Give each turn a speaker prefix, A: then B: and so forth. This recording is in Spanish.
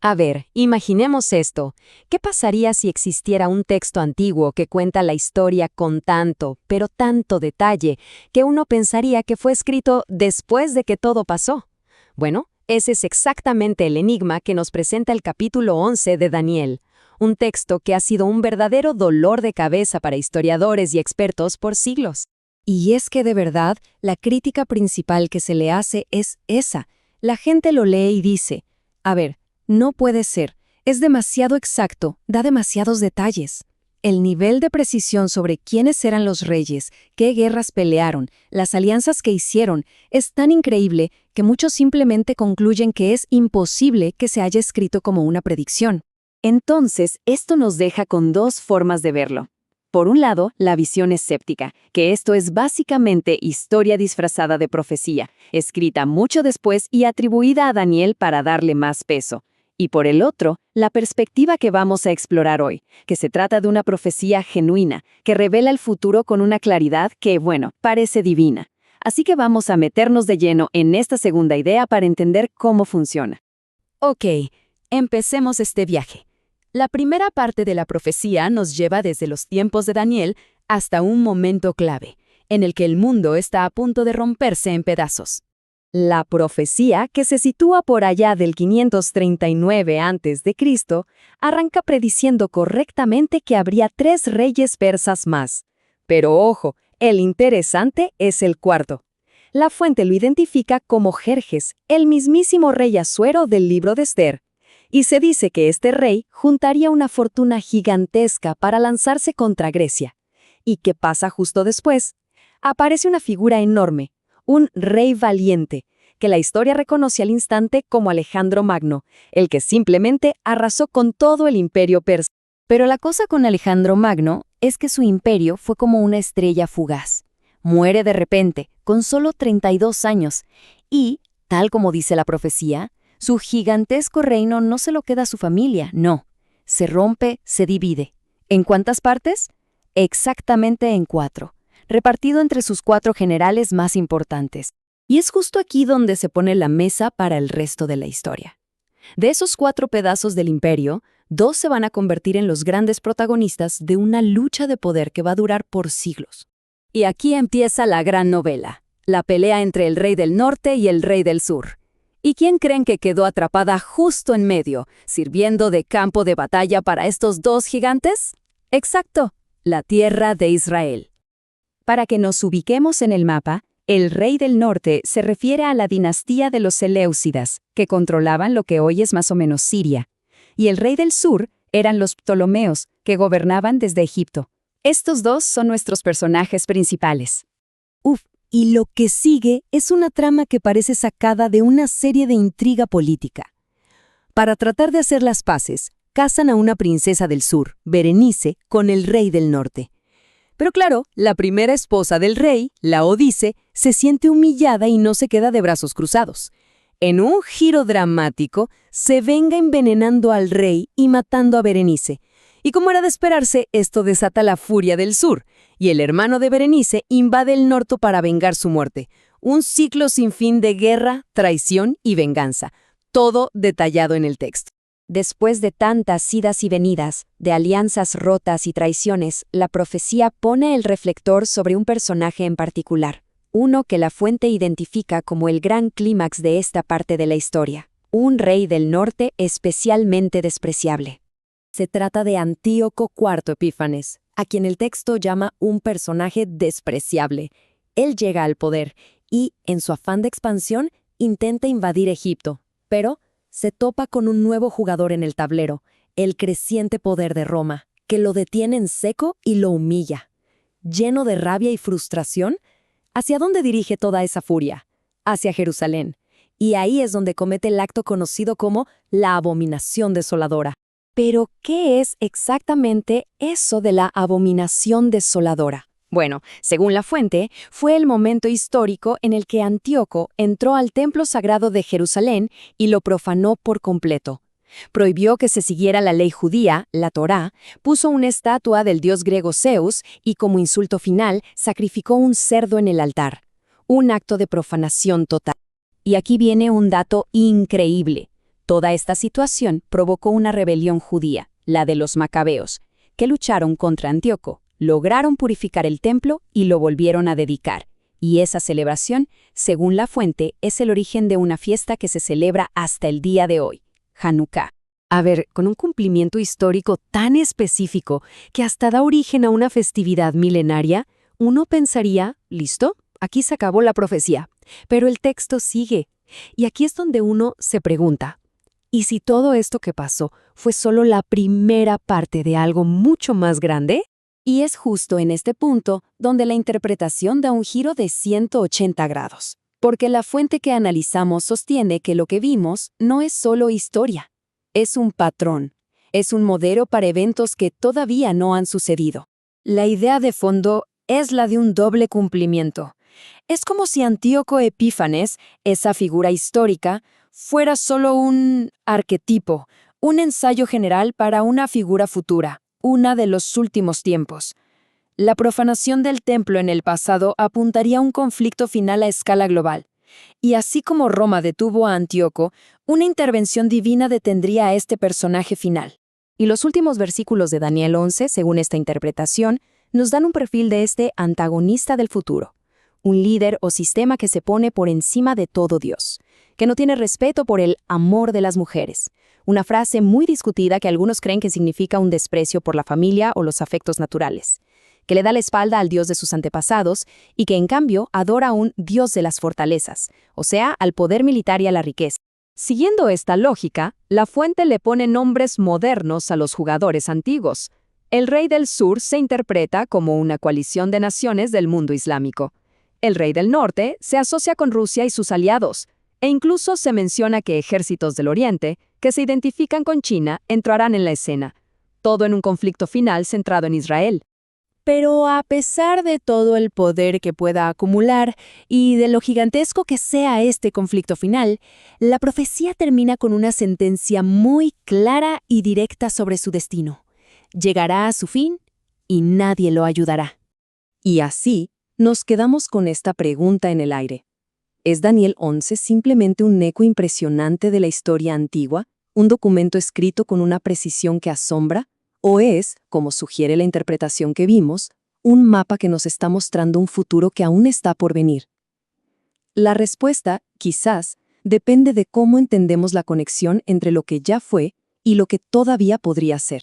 A: A ver, imaginemos esto. ¿Qué pasaría si existiera un texto antiguo que cuenta la historia con tanto, pero tanto detalle, que uno pensaría que fue escrito después de que todo pasó? Bueno, ese es exactamente el enigma que nos presenta el capítulo 11 de Daniel, un texto que ha sido un verdadero dolor de cabeza para historiadores y expertos por siglos. Y es que de verdad, la crítica principal que se le hace es esa. La gente lo lee y dice, a ver, no puede ser, es demasiado exacto, da demasiados detalles. El nivel de precisión sobre quiénes eran los reyes, qué guerras pelearon, las alianzas que hicieron, es tan increíble que muchos simplemente concluyen que es imposible que se haya escrito como una predicción. Entonces, esto nos deja con dos formas de verlo. Por un lado, la visión escéptica, que esto es básicamente historia disfrazada de profecía, escrita mucho después y atribuida a Daniel para darle más peso. Y por el otro, la perspectiva que vamos a explorar hoy, que se trata de una profecía genuina, que revela el futuro con una claridad que, bueno, parece divina. Así que vamos a meternos de lleno en esta segunda idea para entender cómo funciona. Ok, empecemos este viaje. La primera parte de la profecía nos lleva desde los tiempos de Daniel hasta un momento clave, en el que el mundo está a punto de romperse en pedazos. La profecía, que se sitúa por allá del 539 a.C., arranca prediciendo correctamente que habría 3 reyes persas más. Pero ojo, el interesante es el cuarto. La fuente lo identifica como Jerjes, el mismísimo rey Asuero del libro de Esther. Y se dice que este rey juntaría una fortuna gigantesca para lanzarse contra Grecia. ¿Y qué pasa justo después? Aparece una figura enorme, un rey valiente, que la historia reconoce al instante como Alejandro Magno, el que simplemente arrasó con todo el imperio persa. Pero la cosa con Alejandro Magno es que su imperio fue como una estrella fugaz. Muere de repente, con solo 32 años, y, tal como dice la profecía, su gigantesco reino no se lo queda a su familia, no. Se rompe, se divide. ¿En cuántas partes? Exactamente en 4. Repartido entre sus 4 generales más importantes. Y es justo aquí donde se pone la mesa para el resto de la historia. De esos 4 pedazos del imperio, 2 se van a convertir en los grandes protagonistas de una lucha de poder que va a durar por siglos. Y aquí empieza la gran novela, la pelea entre el rey del norte y el rey del sur. ¿Y quién creen que quedó atrapada justo en medio, sirviendo de campo de batalla para estos 2 gigantes? Exacto, la tierra de Israel. Para que nos ubiquemos en el mapa, el rey del norte se refiere a la dinastía de los Seleucidas, que controlaban lo que hoy es más o menos Siria. Y el rey del sur eran los Ptolomeos, que gobernaban desde Egipto. Estos 2 son nuestros personajes principales. Y lo que sigue es una trama que parece sacada de una serie de intriga política. Para tratar de hacer las paces, casan a una princesa del sur, Berenice, con el rey del norte. Pero claro, la primera esposa del rey, Laodice, se siente humillada y no se queda de brazos cruzados. En un giro dramático, se venga envenenando al rey y matando a Berenice. Y como era de esperarse, esto desata la furia del sur, y el hermano de Berenice invade el norte para vengar su muerte. Un ciclo sin fin de guerra, traición y venganza, todo detallado en el texto. Después de tantas idas y venidas, de alianzas rotas y traiciones, la profecía pone el reflector sobre un personaje en particular, uno que la fuente identifica como el gran clímax de esta parte de la historia, un rey del norte especialmente despreciable. Se trata de Antíoco IV Epífanes, a quien el texto llama un personaje despreciable. Él llega al poder y, en su afán de expansión, intenta invadir Egipto, pero se topa con un nuevo jugador en el tablero, el creciente poder de Roma, que lo detiene en seco y lo humilla. Lleno de rabia y frustración, ¿hacia dónde dirige toda esa furia? Hacia Jerusalén. Y ahí es donde comete el acto conocido como la abominación desoladora. Pero, ¿qué es exactamente eso de la abominación desoladora? Bueno, según la fuente, fue el momento histórico en el que Antíoco entró al templo sagrado de Jerusalén y lo profanó por completo. Prohibió que se siguiera la ley judía, la Torá, puso una estatua del dios griego Zeus y como insulto final sacrificó un cerdo en el altar. Un acto de profanación total. Y aquí viene un dato increíble. Toda esta situación provocó una rebelión judía, la de los macabeos, que lucharon contra Antíoco, lograron purificar el templo y lo volvieron a dedicar. Y esa celebración, según la fuente, es el origen de una fiesta que se celebra hasta el día de hoy, Hanukkah. A ver, con un cumplimiento histórico tan específico que hasta da origen a una festividad milenaria, uno pensaría, listo, aquí se acabó la profecía. Pero el texto sigue. Y aquí es donde uno se pregunta, ¿y si todo esto que pasó fue solo la primera parte de algo mucho más grande? Y es justo en este punto donde la interpretación da un giro de 180 grados. Porque la fuente que analizamos sostiene que lo que vimos no es solo historia. Es un patrón. Es un modelo para eventos que todavía no han sucedido. La idea de fondo es la de un doble cumplimiento. Es como si Antíoco Epífanes, esa figura histórica, fuera solo un arquetipo, un ensayo general para una figura futura, una de los últimos tiempos. La profanación del templo en el pasado apuntaría a un conflicto final a escala global. Y así como Roma detuvo a Antíoco, una intervención divina detendría a este personaje final. Y los últimos versículos de Daniel 11, según esta interpretación, nos dan un perfil de este antagonista del futuro. Un líder o sistema que se pone por encima de todo Dios, que no tiene respeto por el amor de las mujeres. Una frase muy discutida que algunos creen que significa un desprecio por la familia o los afectos naturales, que le da la espalda al Dios de sus antepasados y que en cambio adora a un Dios de las fortalezas, o sea, al poder militar y a la riqueza. Siguiendo esta lógica, la fuente le pone nombres modernos a los jugadores antiguos. El rey del sur se interpreta como una coalición de naciones del mundo islámico. El rey del norte se asocia con Rusia y sus aliados, e incluso se menciona que ejércitos del oriente, que se identifican con China, entrarán en la escena, todo en un conflicto final centrado en Israel. Pero a pesar de todo el poder que pueda acumular y de lo gigantesco que sea este conflicto final, la profecía termina con una sentencia muy clara y directa sobre su destino. Llegará a su fin y nadie lo ayudará. Y así, nos quedamos con esta pregunta en el aire. ¿Es Daniel 11 simplemente un eco impresionante de la historia antigua, un documento escrito con una precisión que asombra? ¿O es, como sugiere la interpretación que vimos, un mapa que nos está mostrando un futuro que aún está por venir? La respuesta, quizás, depende de cómo entendemos la conexión entre lo que ya fue y lo que todavía podría ser.